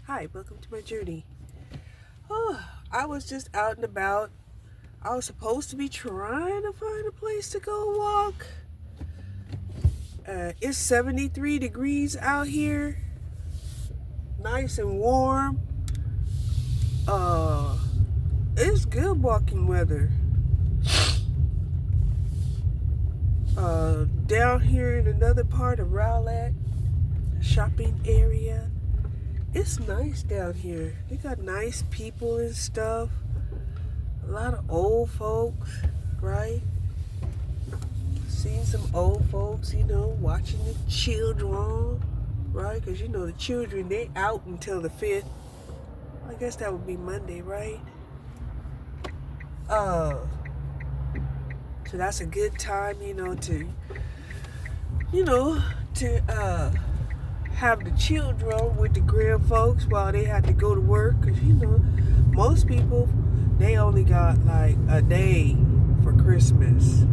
Hi, welcome to my journey. Oh, I was just out and about. I was supposed to be trying to find a place to go walk. It's 73 degrees out here, nice and warm. Uh, it's good walking weather. Down here in another part of Rowlett, shopping area. It's nice down here. They got nice people and stuff. A lot of old folks, right? Seen some old folks, watching the children, right? Because, the children, they out until the 5th. I guess that would be Monday, right? So that's a good time, to have the children with the grand folks while they had to go to work. Because, most people, they only got like a day for Christmas,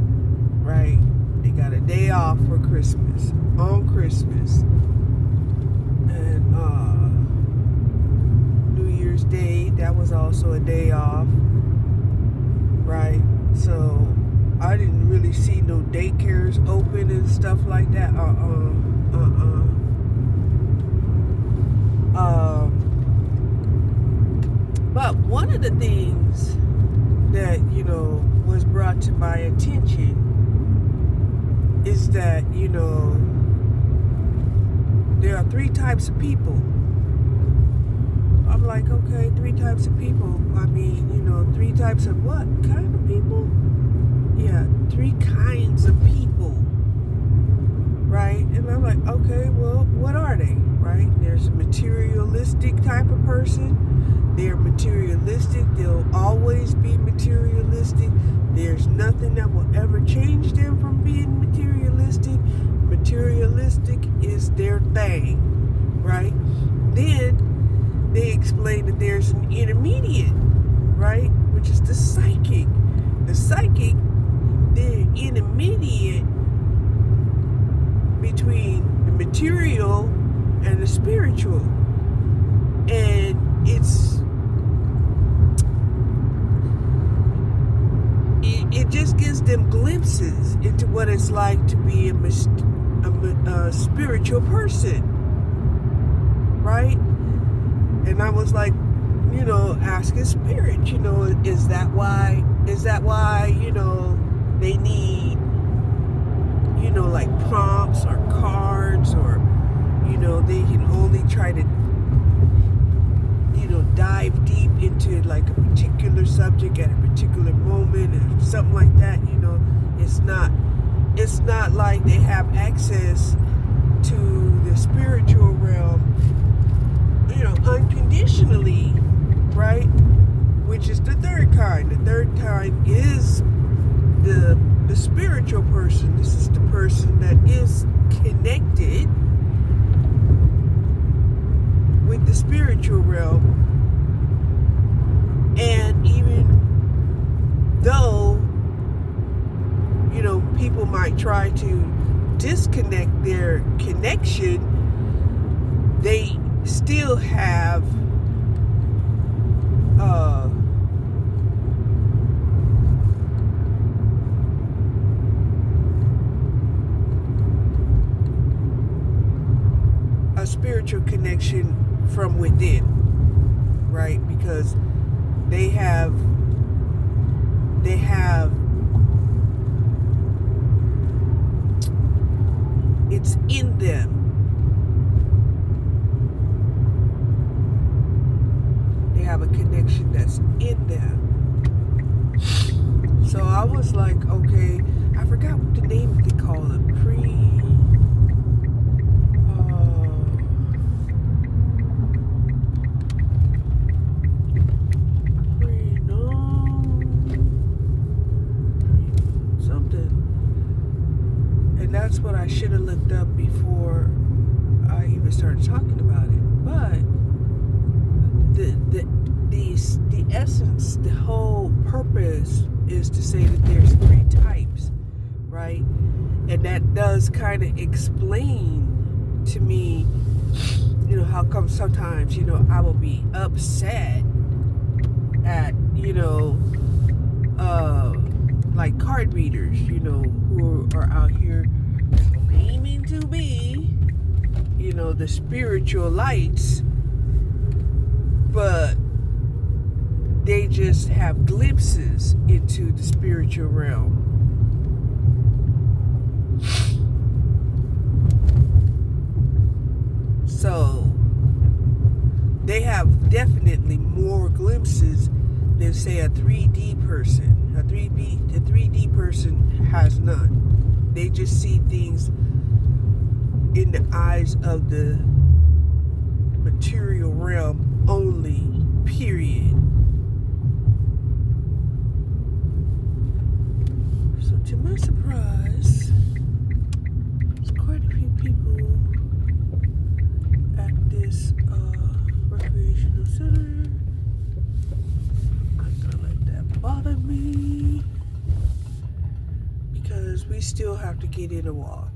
right? They got a day off for Christmas, on Christmas. And New Year's Day, that was also a day off, right? So I didn't really see no daycares open and stuff like that. But one of the things that, was brought to my attention is that, there are 3 types of people. I'm like, okay, 3 types of people. I mean, 3 types of what? Kind of people? Yeah, 3 kinds of people. Right? And I'm like, okay, well, what are they? Right? There's a materialistic type of person. They're materialistic. They'll always be materialistic. There's nothing that will ever change them from being materialistic. Materialistic is their thing, right? Then they explain that there's an intermediate, right? Which is the psychic. The psychic, they're intermediate between the material and the spiritual. And it just gives them glimpses into what it's like to be a spiritual person, right? And I was like, asking spirit, is that why, they need, like prompts or cards, or, they can only try to, dive deep into like a particular subject at a particular moment or something like that. It's not like they have access to the spiritual realm, unconditionally, right? Which is the 3rd kind. The 3rd kind is the spiritual person. This is the person that is connected with the spiritual realm. And even though, people might try to disconnect their connection, they still have a spiritual connection from within, right? Because they have it's in them. They have a connection that's in them. So I was like, okay, I forgot what the name they call it. That's what I should have looked up before I even started talking about it. But the essence, the whole purpose is to say that there's 3 types, right? And that does kind of explain to me You know, how come sometimes, I will be upset at, like card readers, who are out here claiming to be, the spiritual lights, but they just have glimpses into the spiritual realm. So they have definitely more glimpses than, say, a 3D person. A 3D person has none. They just see things in the eyes of the material realm only, period. So to my surprise, there's quite a few people at this recreational center. I'm not gonna let that bother me because we still have to get in a walk.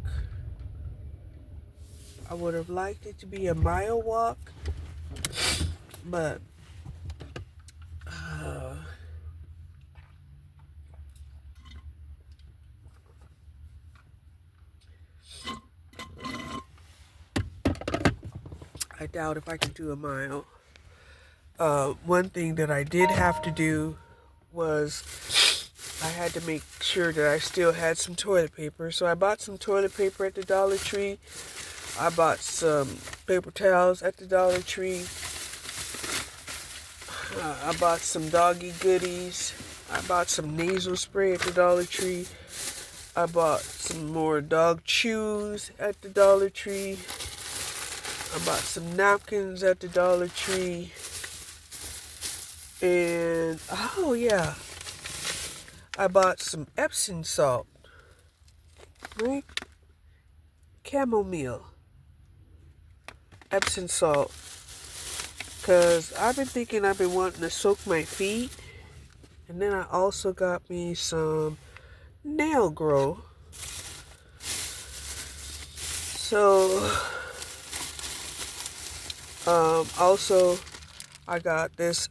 I would have liked it to be a mile walk, but I doubt if I can do a mile. One thing that I did have to do was I had to make sure that I still had some toilet paper. So I bought some toilet paper at the Dollar Tree. I bought some paper towels at the Dollar Tree. I bought some doggy goodies. I bought some nasal spray at the Dollar Tree. I bought some more dog chews at the Dollar Tree. I bought some napkins at the Dollar Tree. And, oh yeah, I bought some Epsom salt, right? Chamomile Epsom salt. Because I've been wanting to soak my feet. And then I also got me some nail grow. So, also, I got this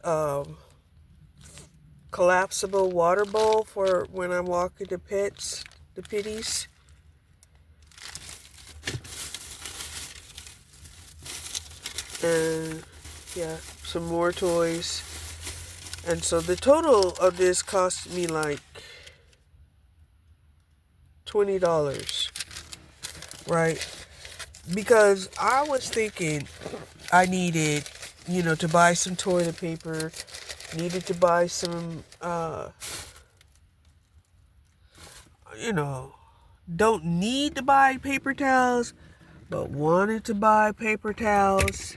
collapsible water bowl for when I'm walking the pitties. And yeah, some more toys. And so the total of this cost me like $20, right? Because I was thinking I needed, to buy some toilet paper, needed to buy some, don't need to buy paper towels, but wanted to buy paper towels.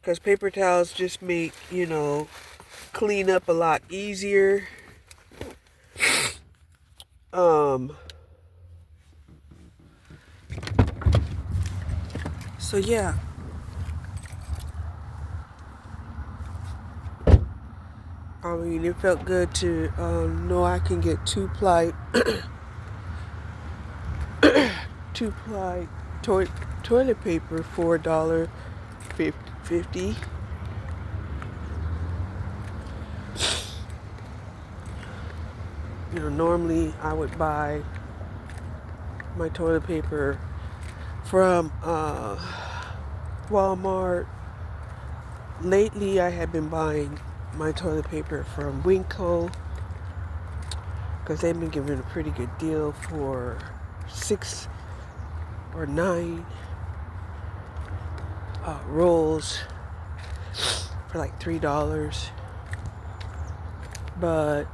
Because paper towels just make, clean up a lot easier. So yeah. I mean, it felt good to know I can get two-ply toilet paper for $1.50. Normally I would buy my toilet paper from Walmart. Lately, I have been buying my toilet paper from Winco because they've been giving a pretty good deal for 6 or 9 rolls for like $3. But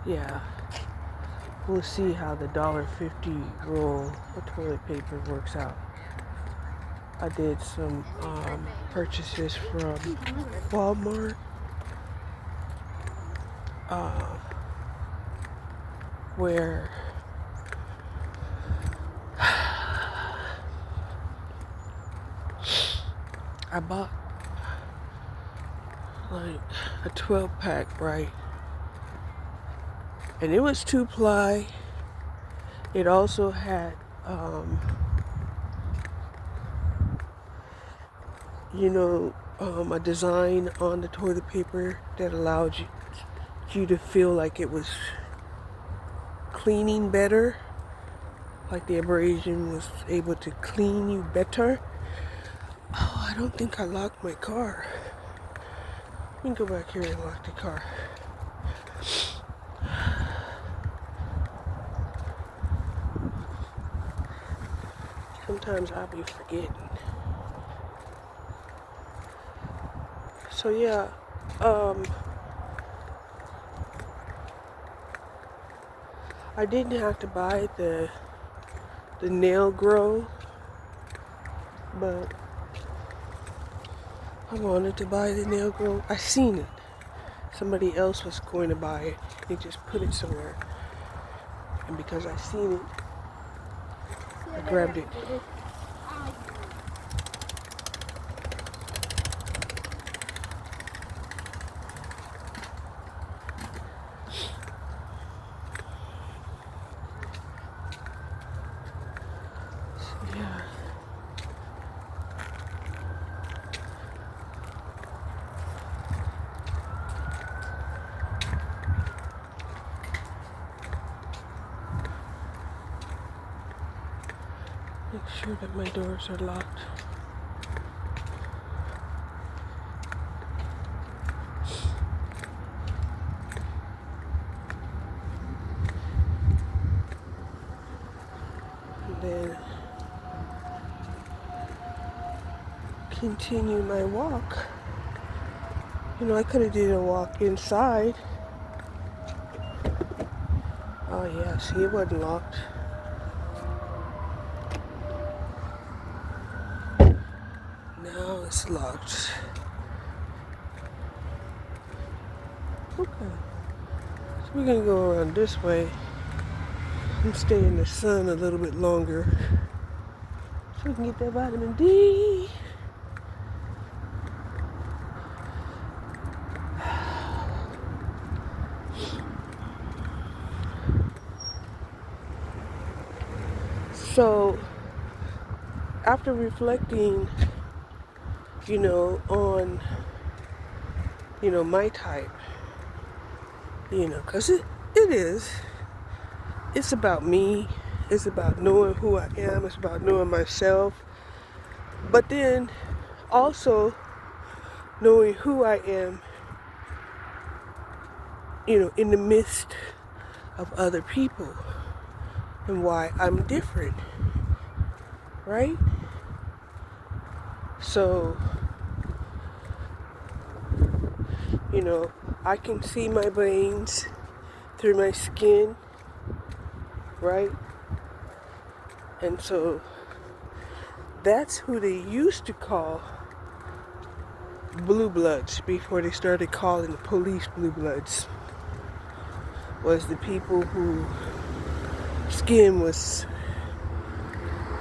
yeah, we'll see how the $1.50 roll of toilet paper works out. I did some purchases from Walmart. Where I bought like a 12-pack, right? And it was 2-ply. It also had, a design on the toilet paper that allowed you to feel like it was cleaning better, like the abrasion was able to clean you better. Oh, I don't think I locked my car. Let me go back here and lock the car. Sometimes I'll be forgetting. So yeah, I didn't have to buy the nail grow, but I wanted to buy the nail grow. I seen it. Somebody else was going to buy it. They just put it somewhere. And because I seen it, I grabbed it. Yeah. Make sure that my doors are locked. And then continue my walk. I could have did a walk inside. Oh yeah, see, it wasn't locked. Now it's locked. Okay. So we're gonna go around this way and stay in the sun a little bit longer so we can get that vitamin D. So after reflecting, on, my type, because it's about me. It's about knowing who I am. It's about knowing myself. But then also knowing who I am, in the midst of other people and why I'm different, right? So, I can see my veins through my skin, right? And so that's who they used to call blue bloods before they started calling the police blue bloods, was the people who skin was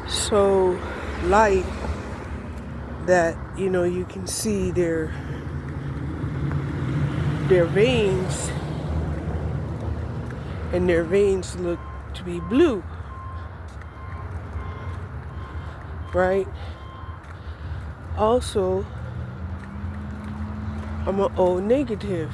so light that you can see their veins, and their veins look to be blue, right? Also, I'm an O negative.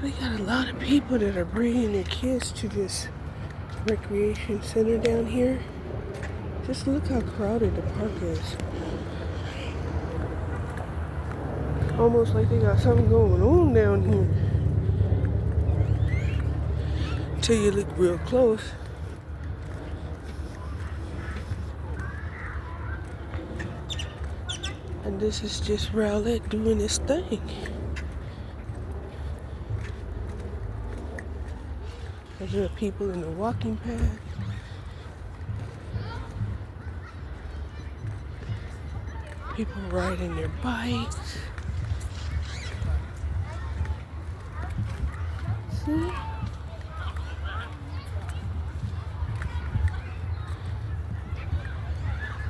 They got a lot of people that are bringing their kids to this recreation center down here. Just look how crowded the park is. Almost like they got something going on down here. Till you look real close. And this is just Rowlett doing his thing. There are people in the walking path. People riding their bikes. See?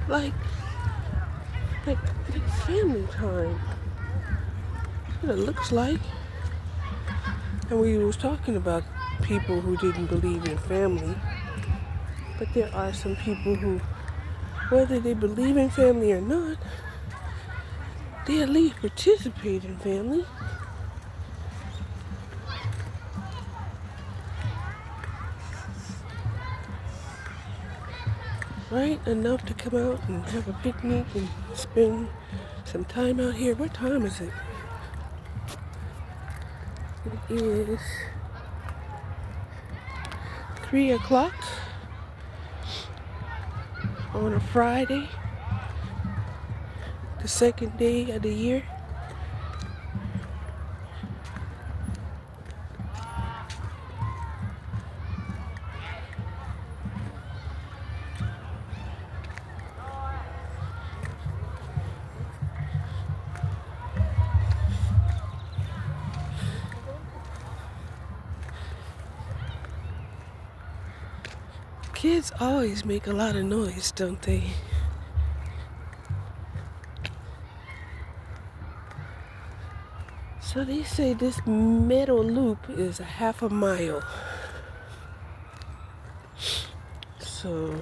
Like, like family time. What it looks like. And we was talking about people who didn't believe in family. But there are some people who, whether they believe in family or not, they at least participate in family. Right? Enough to come out and have a picnic and spend some time out here. What time is it? It is 3 o'clock on a Friday, the second day of the year. Kids always make a lot of noise, don't they? So they say this metal loop is a half a mile. So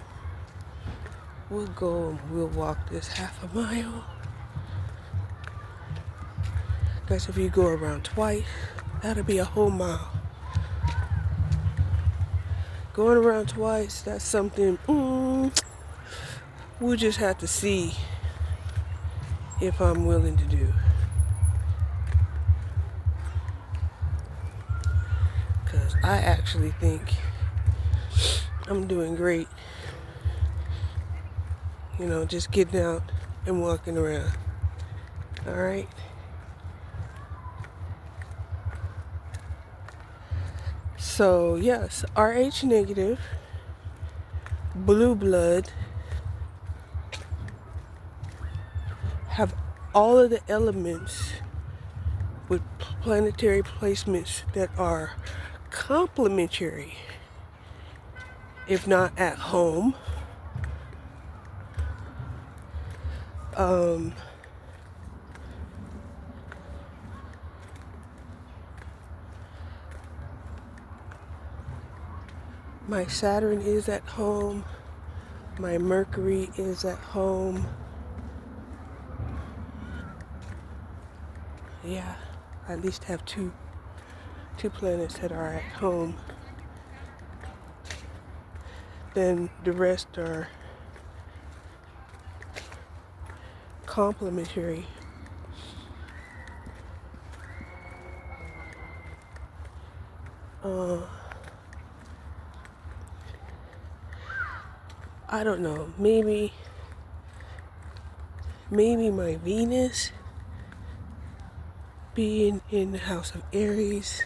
we'll go and we'll walk this half a mile. Because if you go around twice, that'll be a whole mile. Going around twice, that's something we'll just have to see if I'm willing to do. Because I actually think I'm doing great. You know, just getting out and walking around. All right? So, yes, RH negative, blue blood, have all of the elements with planetary placements that are complementary, if not at home. My Saturn is at home. My Mercury is at home. Yeah, I at least have two planets that are at home. Then the rest are complementary. I don't know, maybe my Venus being in the house of Aries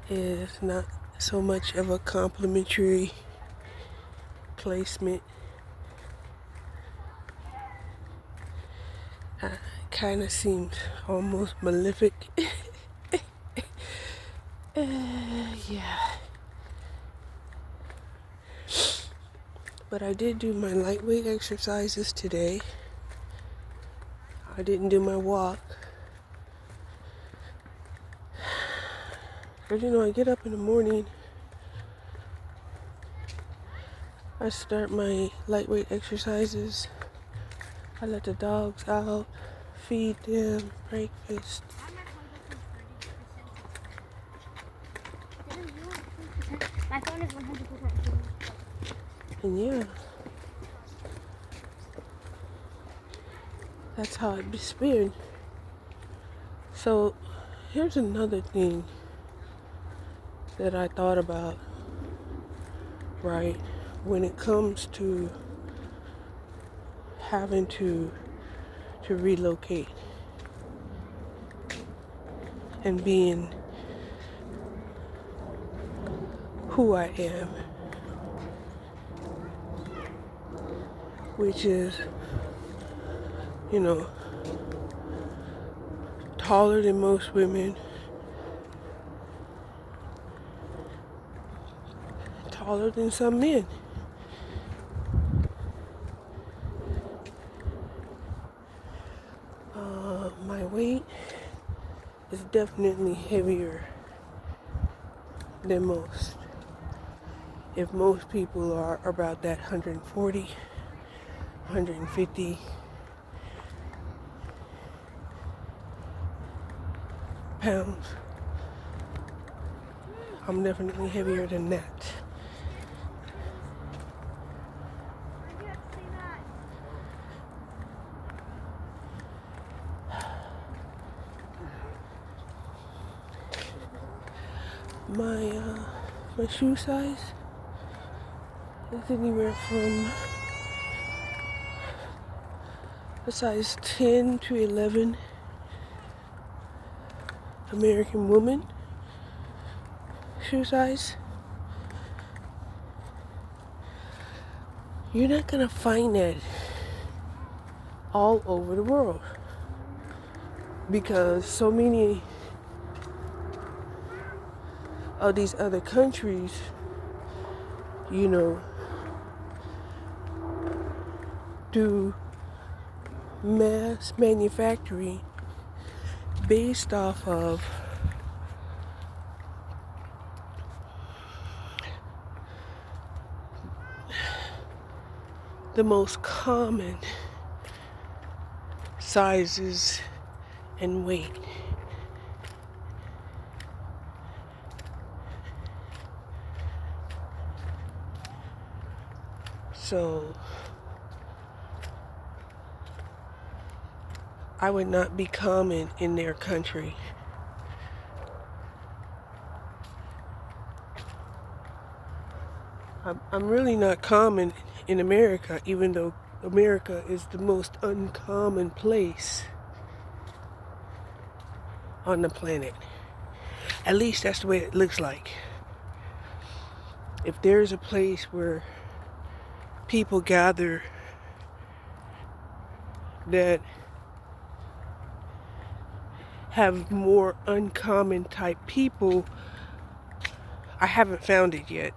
is not so much of a complementary placement. Kind of seems almost malefic. Yeah. But I did do my lightweight exercises today. I didn't do my walk. But you know, I get up in the morning, I start my lightweight exercises. I let the dogs out, feed them breakfast. My phone is 100%. And yeah, that's how it's been. So here's another thing that I thought about, right? When it comes to having to relocate and being who I am, which is, you know, taller than most women, taller than some men. is definitely heavier than most. If most people are about that 140, 150 pounds, I'm definitely heavier than that. My shoe size is anywhere from a size 10 to 11 American woman shoe size. You're not gonna find that all over the world because so many of these other countries, you know, do mass manufacturing based off of the most common sizes and weight. So I would not be common in their country. I'm really not common in America, even though America is the most uncommon place on the planet. At least that's the way it looks like. If there's a place where people gather that have more uncommon type people, I haven't found it yet.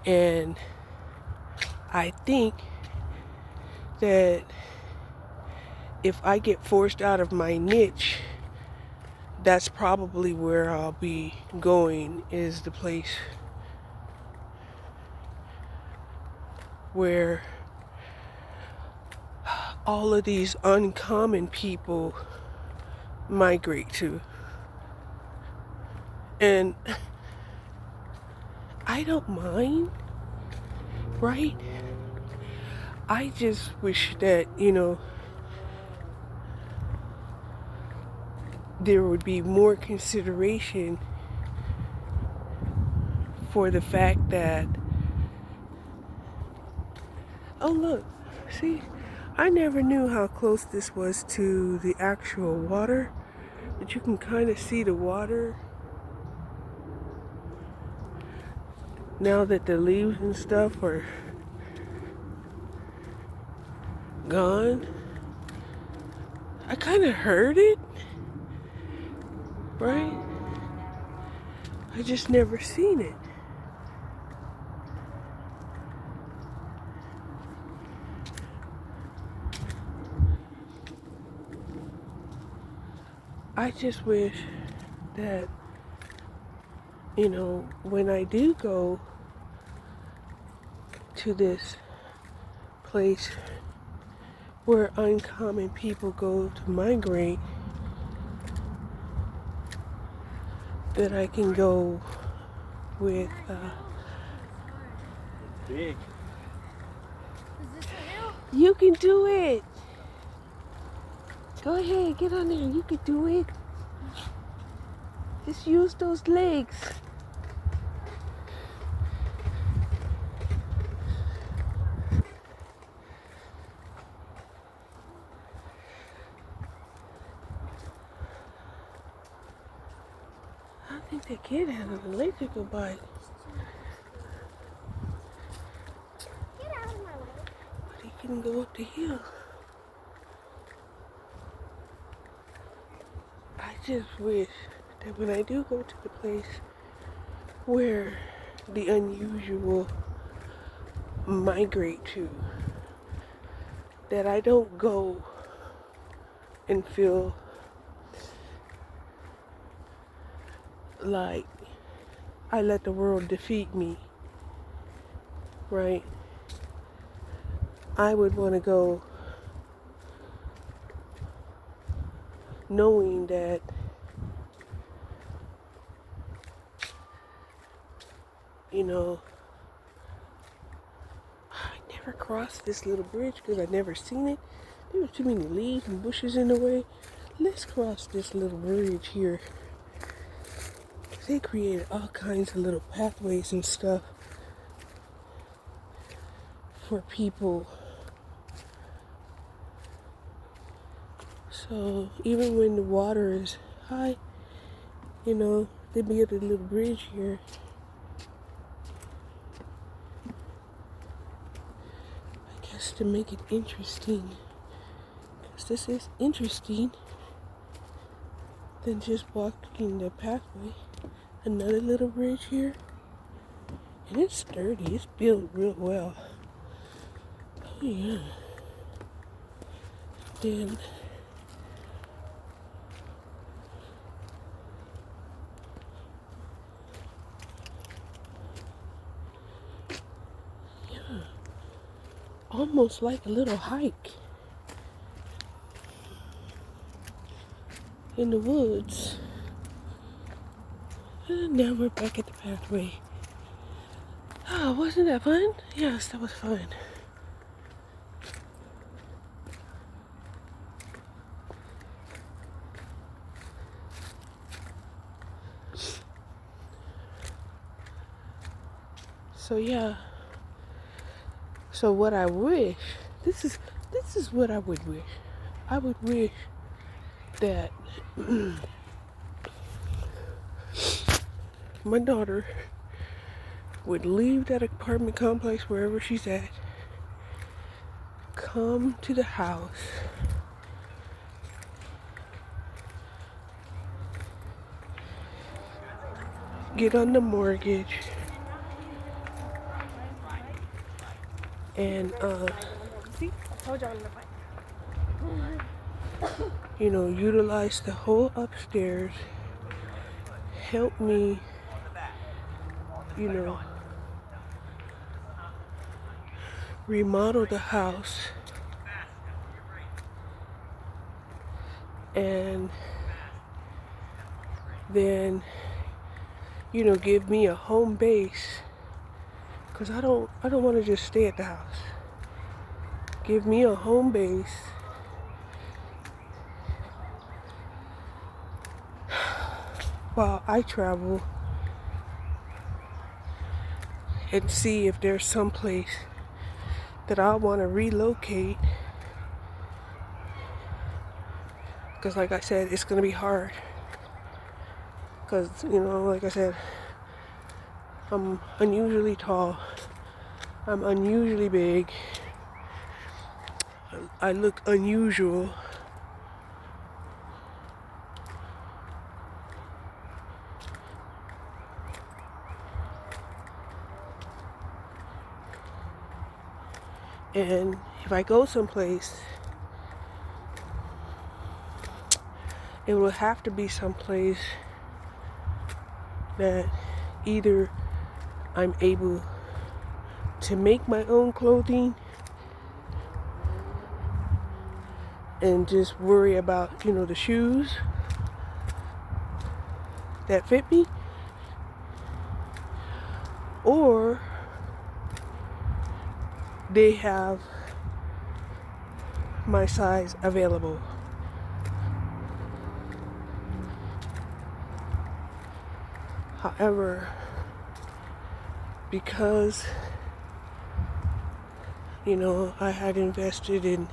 And I think that if I get forced out of my niche, that's probably where I'll be going, is the place where all of these uncommon people migrate to. And I don't mind, right? I just wish that, you know, there would be more consideration for the fact that, oh look, see, I never knew how close this was to the actual water, but you can kind of see the water now that the leaves and stuff are gone. I kind of heard it, right? I just never seen it. I just wish that, you know, when I do go to this place where uncommon people go to migrate, that I can go with Big. Is this for you? you can do it. Go ahead, get on there. You can do it. Just use those legs. I think that kid had an electrical bike, Get out of my way. but he couldn't go up the hill. I just wish that when I do go to the place where the unusual migrate to, that I don't go and feel like I let the world defeat me, right? I would want to go knowing that I never crossed this little bridge because I'd never seen it. There were too many leaves and bushes in the way. Let's cross this little bridge here. They created all kinds of little pathways and stuff for people. So even when the water is high, they built a little bridge here. I guess to make it interesting. Because this is interesting than just walking the pathway. Another little bridge here. And it's sturdy. It's built real well. Oh yeah. Then almost like a little hike in the woods. And now we're back at the pathway. Oh, wasn't that fun? Yes, that was fun. So yeah. So what I wish, this is what I would wish. I would wish that my daughter would leave that apartment complex wherever she's at, come to the house, get on the mortgage, and See? I told y'all in the fight. utilize the whole upstairs, help me, remodel the house, and then give me a home base, because I don't want to just stay at the house. Give me a home base while I travel and see if there's some place that I want to relocate, because like I said, it's going to be hard, because like I said, I'm unusually tall, I'm unusually big, I look unusual. And if I go someplace, it will have to be someplace that either I'm able to make my own clothing and just worry about, the shoes that fit me, or they have my size available. However, because I had invested in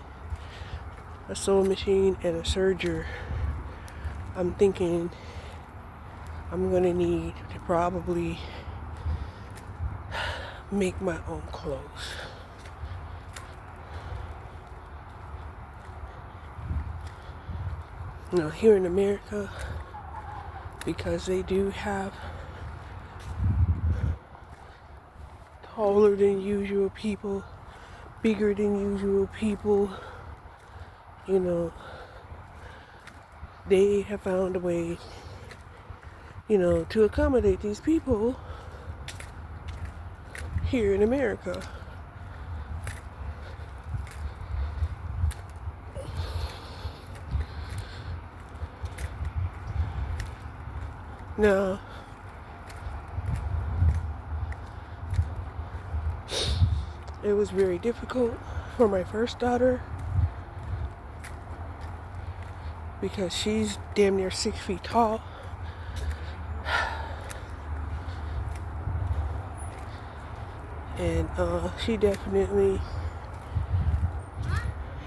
a sewing machine and a serger, I'm thinking I'm gonna need to probably make my own clothes. Here in America, because they do have taller than usual people, bigger than usual people, they have found a way, to accommodate these people here in America. Now, it was very difficult for my first daughter because she's damn near 6 feet tall. And she definitely,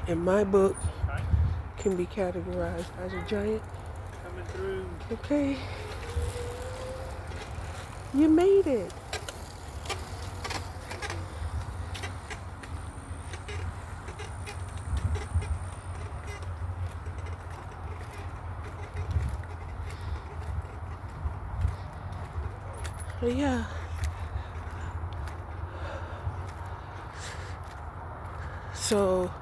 in my book, can be categorized as a giant. Coming through. Okay. You made it. But yeah. So,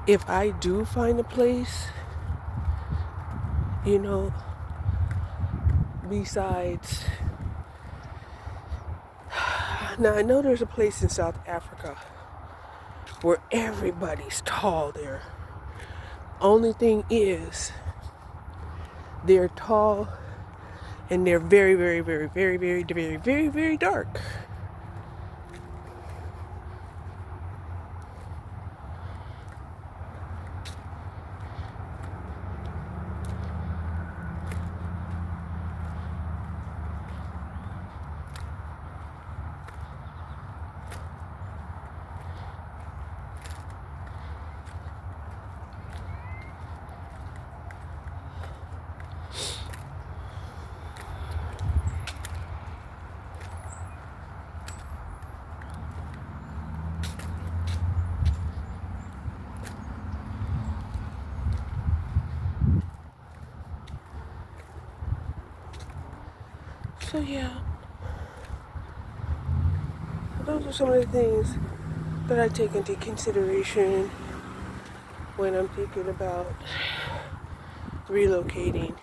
if I do find a place, besides, now I know there's a place in South Africa where everybody's tall there. Only thing is, they're tall and they're very, very, very, very, very, very, very, very dark. So yeah, those are some of the things that I take into consideration when I'm thinking about relocating.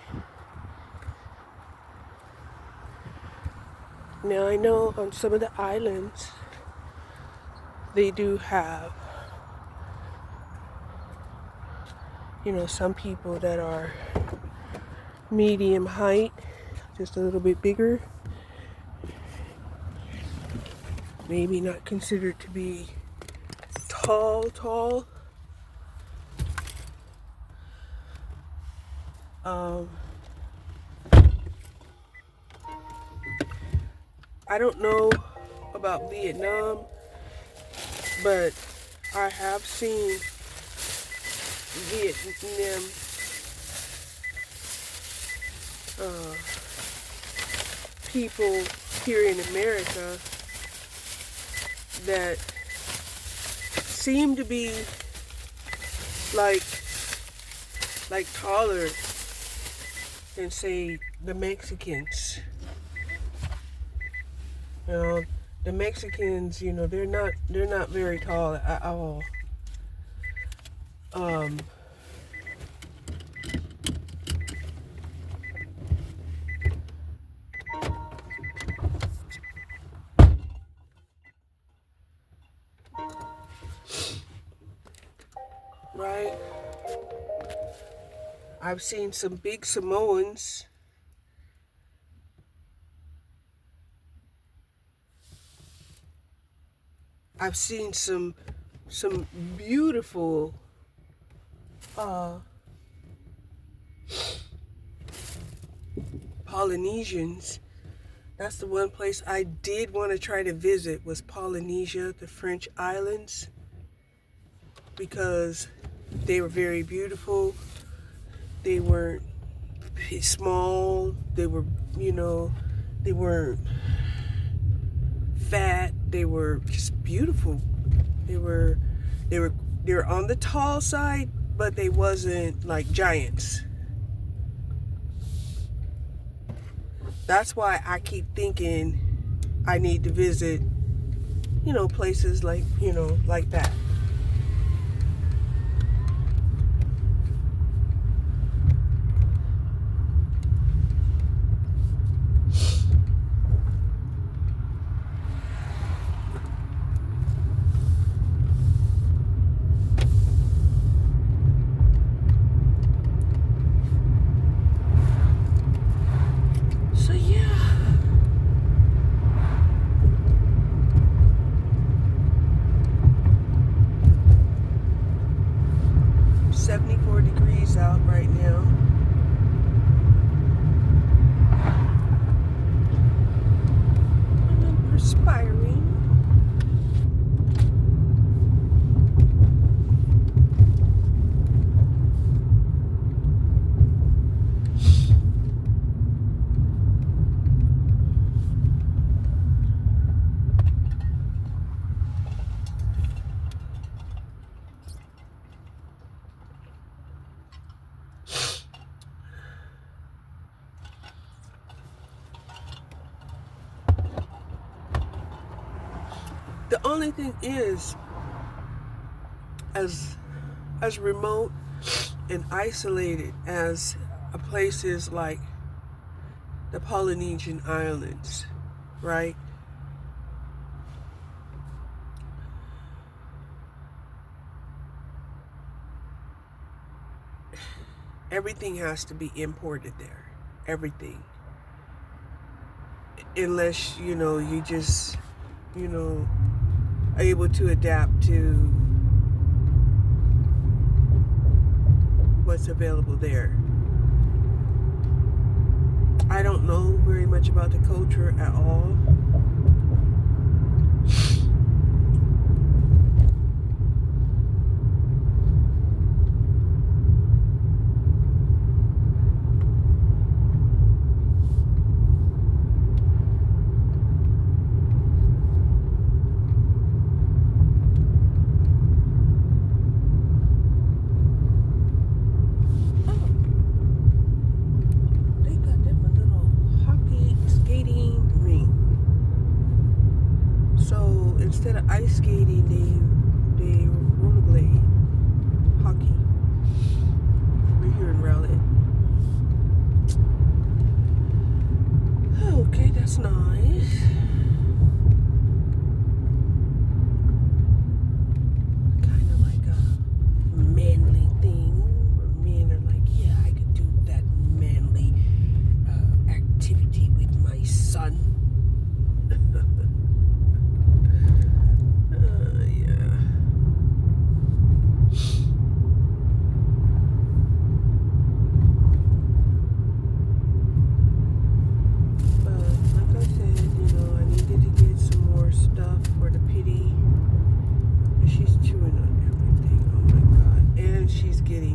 Now I know on some of the islands, they do have, some people that are medium height, just a little bit bigger. Maybe not considered to be tall. I don't know about Vietnam, but I have seen Vietnam people here in America that seem to be like taller than, say, the Mexicans. The Mexicans, they're not very tall at all. Right? I've seen some big Samoans. I've seen some beautiful Polynesians. That's the one place I did want to try to visit, was Polynesia, the French islands, because they were very beautiful. They weren't small. They were, they weren't fat. They were just beautiful. They were on the tall side, but they wasn't like giants. That's why I keep thinking I need to visit, places like, like that. degrees out right now. And I'm perspiring. The only thing is, as remote and isolated as a place is like the Polynesian Islands, right? Everything has to be imported there. Everything. Unless, you just, able to adapt to what's available there. I don't know very much about the culture at all. Instead of ice skating, they rollerblade hockey. We're here in Rowlett. Okay, that's nice. Kind of like a manly thing, where men are like, yeah, I could do that manly activity with my son.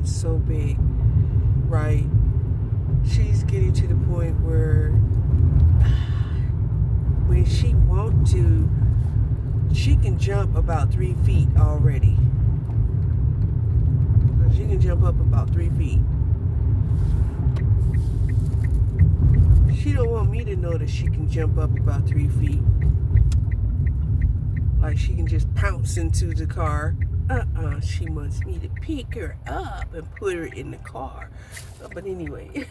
So big, right? She's getting to the point where when she wants to, she can jump about 3 feet already. So she can jump up about 3 feet. She don't want me to know that she can jump up about 3 feet. Like she can just pounce into the car. She wants me to pick her up and put her in the car. But anyway.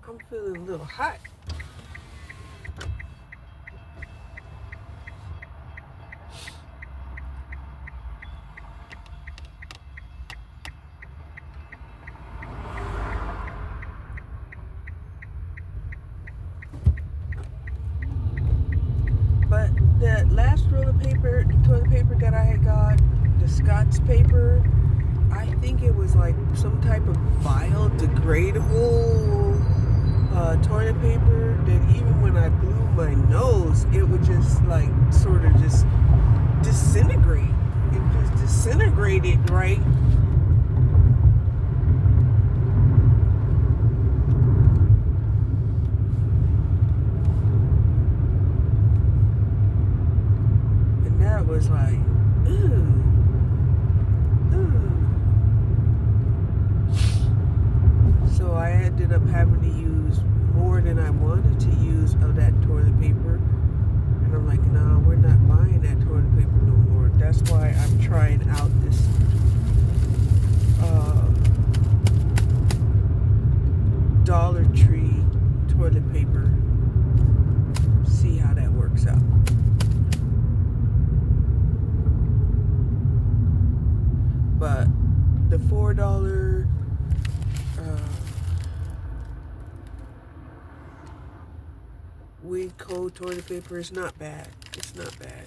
I'm feeling a little hot. But the last roll of paper, toilet paper that I had got, the Scott's paper, I think it was like some type of biodegradable toilet paper that even when I blew my nose, it would just like sort of just disintegrate. It just disintegrated, right? Was like, ooh. So I ended up having to use more than I wanted to use of that toilet paper. And I'm like, nah, we're not buying that toilet paper no more. That's why I'm trying out this Dollar Tree toilet paper. See how that works out. But the $4 plain cold toilet paper is not bad. It's not bad.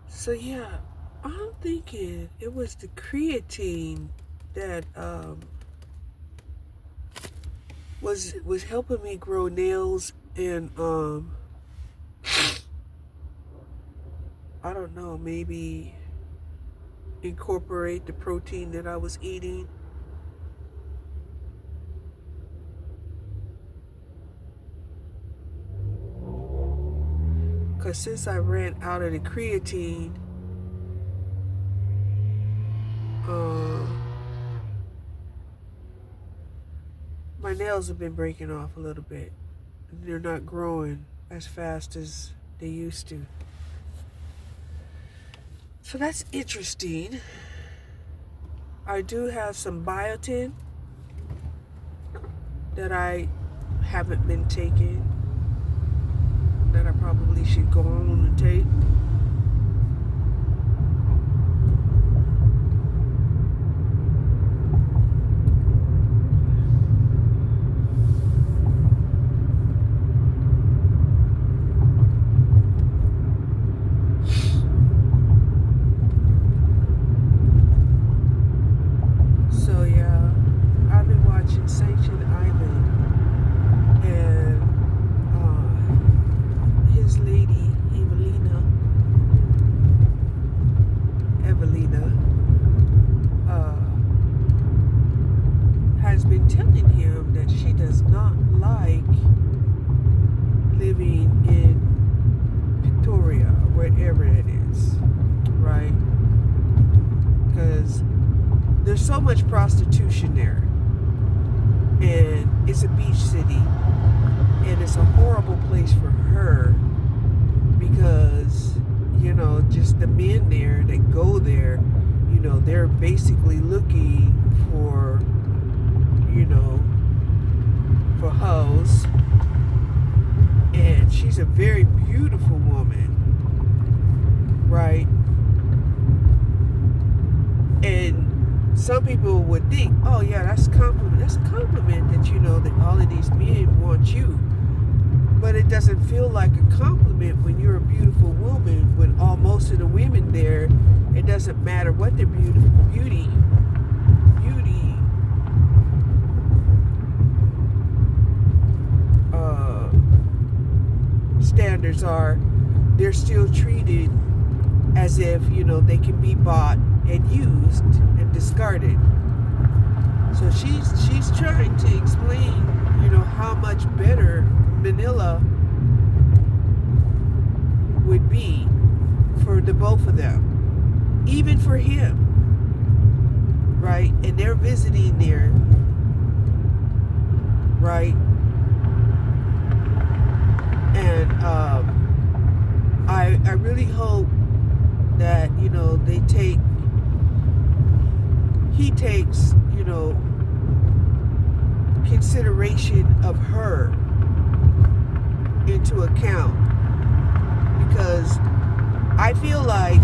So yeah, I'm thinking it was the creatine that was helping me grow nails, and I don't know, maybe incorporate the protein that I was eating. Because since I ran out of the creatine, my nails have been breaking off a little bit. They're not growing as fast as they used to. So that's interesting. I do have some biotin that I haven't been taking, that I probably should go on and take. So yeah, I've been watching Sanctioned Island, and his lady, Evelina, has been telling him that she does not like living in Victoria, wherever it is, right? Because there's so much prostitution there, and it's a beach city, and it's a horrible place for her because, you know, just the men there that go there, you know, they're basically looking for, you know, for hoes. And she's a very beautiful woman, right? And some people would think, oh yeah, that's a compliment. That's a compliment that, you know, that all of these men want you. But it doesn't feel like a compliment when you're a beautiful woman. When most of the women there, it doesn't matter what their beauty standards are, they're still treated as if, you know, they can be bought and used and discarded. So she's trying to explain, you know, how much better Manila would be for the both of them, even for him, right? And they're visiting there, right? And I really hope that, you know, he takes, you know, consideration of her into account, because I feel like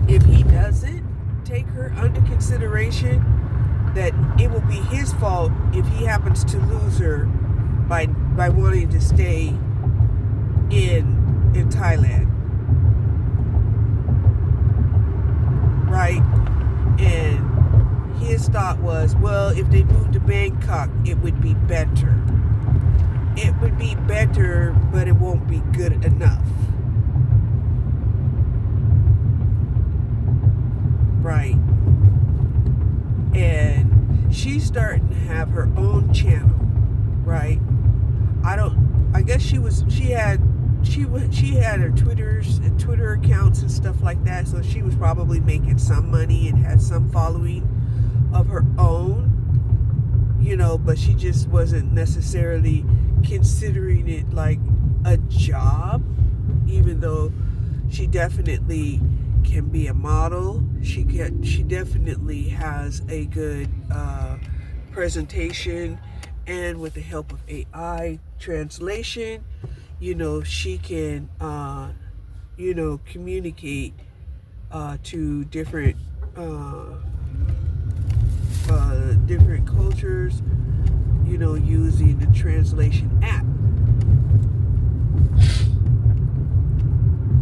if he doesn't take her under consideration, that it will be his fault if he happens to lose her by wanting to stay in Thailand, right? And his thought was, well, if they moved to Bangkok, it would be better. It would be better, but it won't be good enough, right? And she's starting to have her own channel, right? I guess she had her Twitter accounts and stuff like that, so she was probably making some money and had some following of her own, but she just wasn't necessarily considering it like a job, even though she definitely can be a model. She definitely has a good presentation, and with the help of AI translation, she can communicate to different different cultures, using the translation app.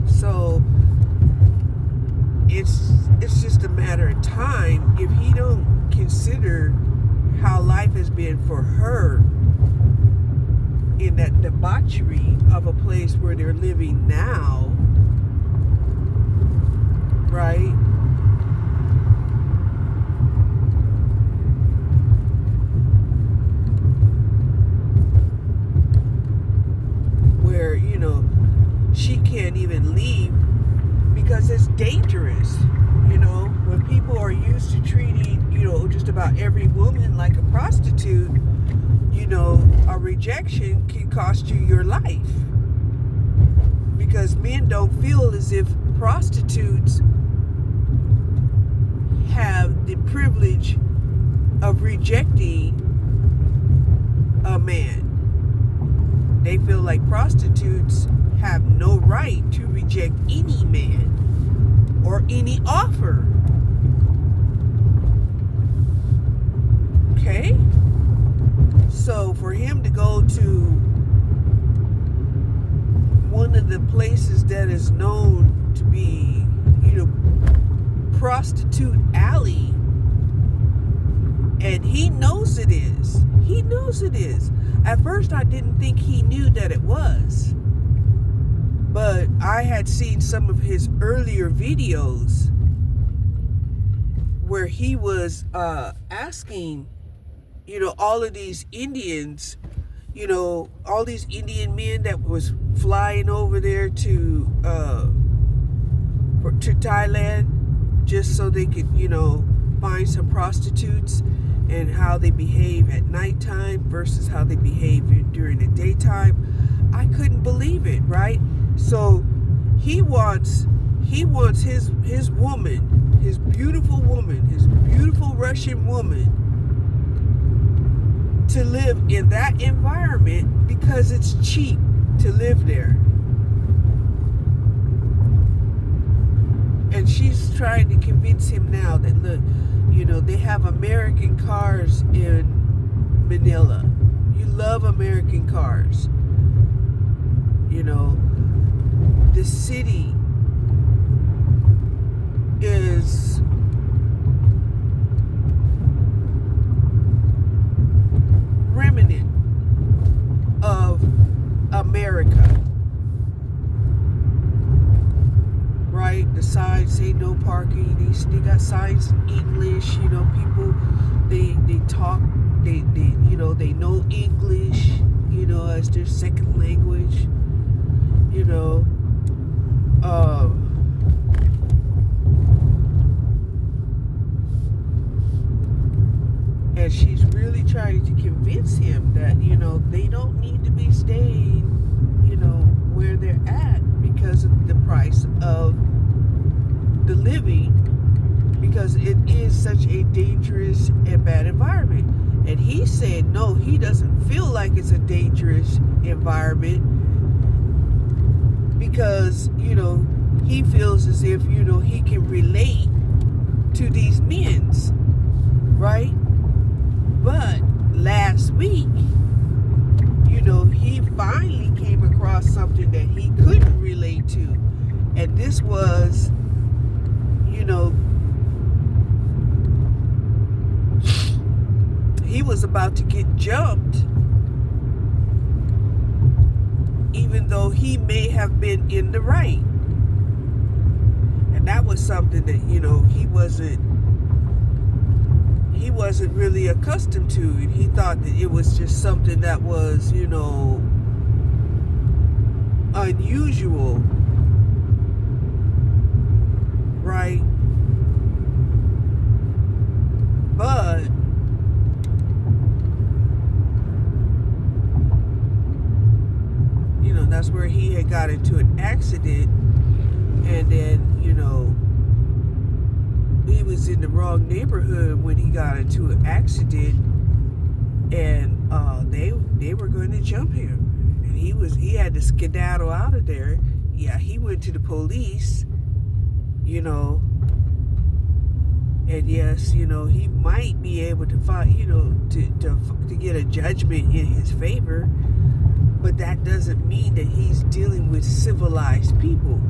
So it's just a matter of time if he don't consider how life has been for her in that debauchery of a place where they're living now, right? Where, she can't even leave because it's dangerous. When people are used to treating, just about every woman like a prostitute, a rejection can cost you your life. Because men don't feel as if prostitutes have the privilege of rejecting a man. They feel like prostitutes have no right to reject any man or any offer. Okay? So for him to go to one of the places that is known to be, prostitute alley, and he knows it is. He knows it is. At first, I didn't think he knew that it was. But I had seen some of his earlier videos where he was asking, all of these Indians, all these Indian men that was flying over there to Thailand just so they could, find some prostitutes, and how they behave at nighttime versus how they behave during the daytime. I couldn't believe it, right? So he wants his woman, his beautiful Russian woman, to live in that environment because it's cheap to live there. And she's trying to convince him now that, look, they have American cars in Manila. You love American cars. The city is remnant of America. Right? The signs say no parking. They got signs in English. People they talk. They know English. As their second language. And she's really trying to convince him that they don't need to be staying where they're at because of the price of the living, because it is such a dangerous and bad environment. And he said no, he doesn't feel like it's a dangerous environment because he feels as if he can relate to these men's, right? But last week, he finally came across something that he couldn't relate to. And this was, he was about to get jumped, even though he may have been in the right. And that was something that, he wasn't really accustomed to, and he thought that it was just something that was, unusual, right? But wrong neighborhood when he got into an accident, and they were going to jump him, and he had to skedaddle out of there. Yeah, he went to the police, you know, and yes, you know, he might be able to find, you know, to get a judgment in his favor, but that doesn't mean that he's dealing with civilized people.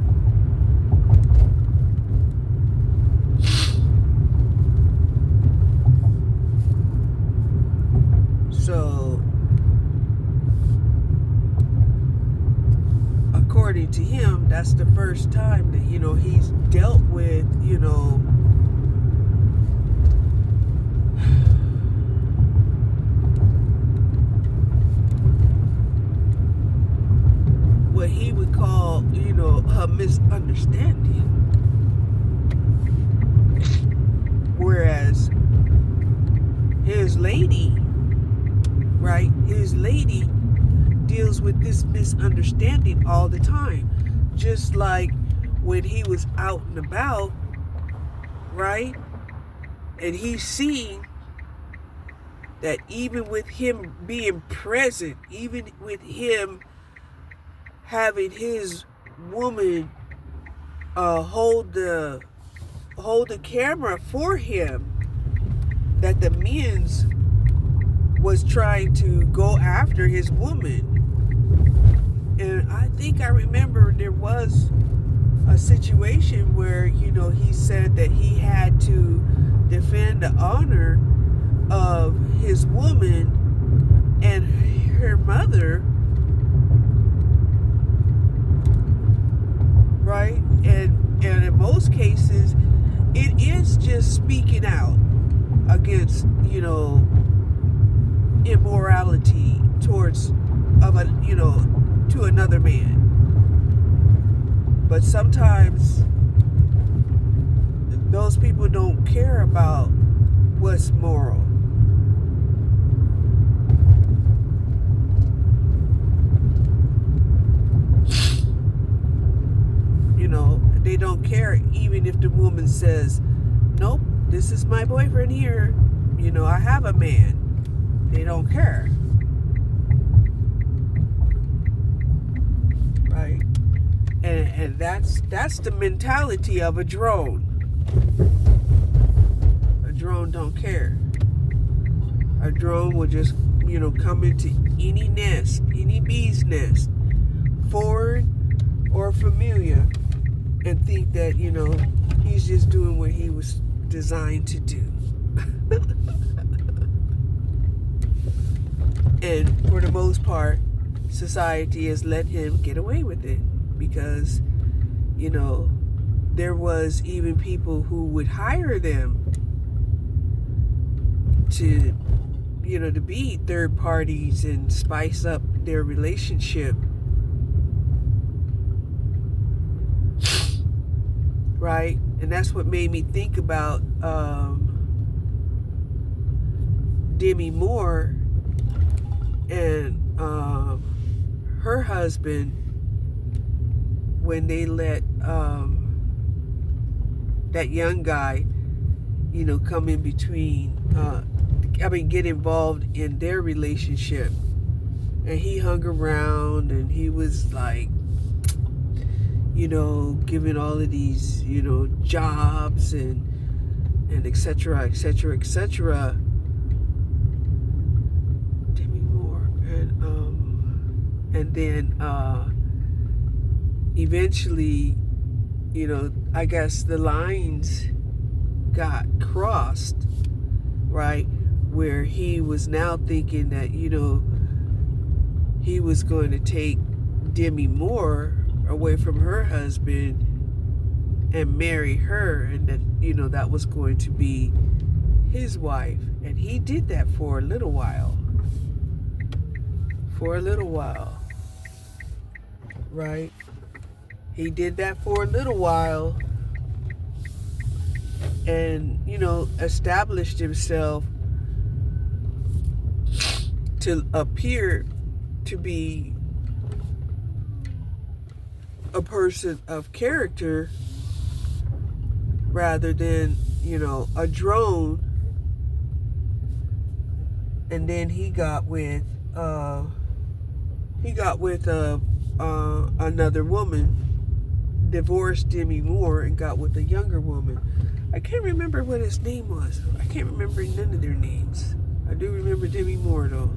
So, according to him, that's the first time that, you know, he's dealt with, you know, what he would call, you know, a misunderstanding. Whereas his lady, right, his lady deals with this misunderstanding all the time. Just like when he was out and about, right, and he's seeing that even with him being present, even with him having his woman hold the camera for him, that the men's was trying to go after his woman. And I think I remember there was a situation where, you know, he said that he had to defend the honor of his woman and her mother, right? And in most cases, it is just speaking out against, you know, immorality towards to another man. But sometimes those people don't care about what's moral. You know, they don't care even if the woman says, nope, this is my boyfriend here. You know, I have a man. They don't care. Right? And that's the mentality of a drone. A drone don't care. A drone will just, you know, come into any nest, any bee's nest, foreign or familiar, and think that, you know, he's just doing what he was designed to do. And for the most part, society has let him get away with it because, you know, there was even people who would hire them to, you know, to be third parties and spice up their relationship. Right? And that's what made me think about Demi Moore and her husband when they let that young guy, you know, come in between, get involved in their relationship. And he hung around and he was like, you know, giving all of these, you know, jobs and et cetera, et cetera, et cetera. Demi Moore. And then eventually, you know, I guess the lines got crossed, right? Where he was now thinking that, you know, he was going to take Demi Moore away from her husband and marry her, and that, you know, that was going to be his wife. And he did that for a little while. Right? He did that for a little while and, you know, established himself to appear to be a person of character rather than, a drone, and then he got with another woman, divorced Demi Moore, and got with a younger woman. I can't remember what his name was. I can't remember none of their names. I do remember Demi Moore though.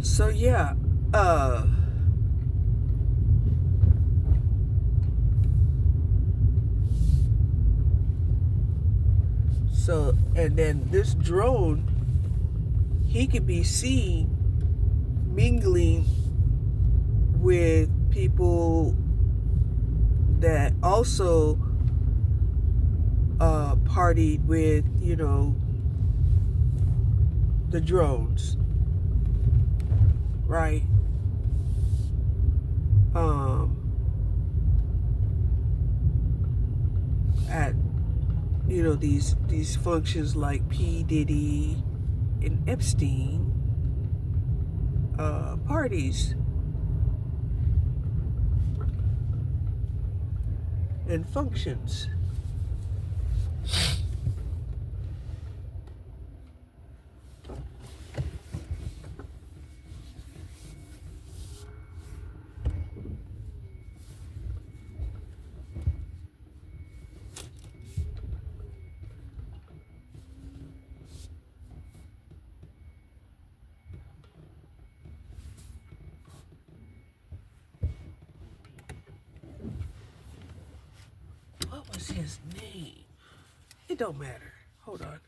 So yeah, and then this drone, he could be seen mingling with people that also partied with, the drones, right? At these functions like P. Diddy and Epstein parties and functions. What was his name? It don't matter. Hold on.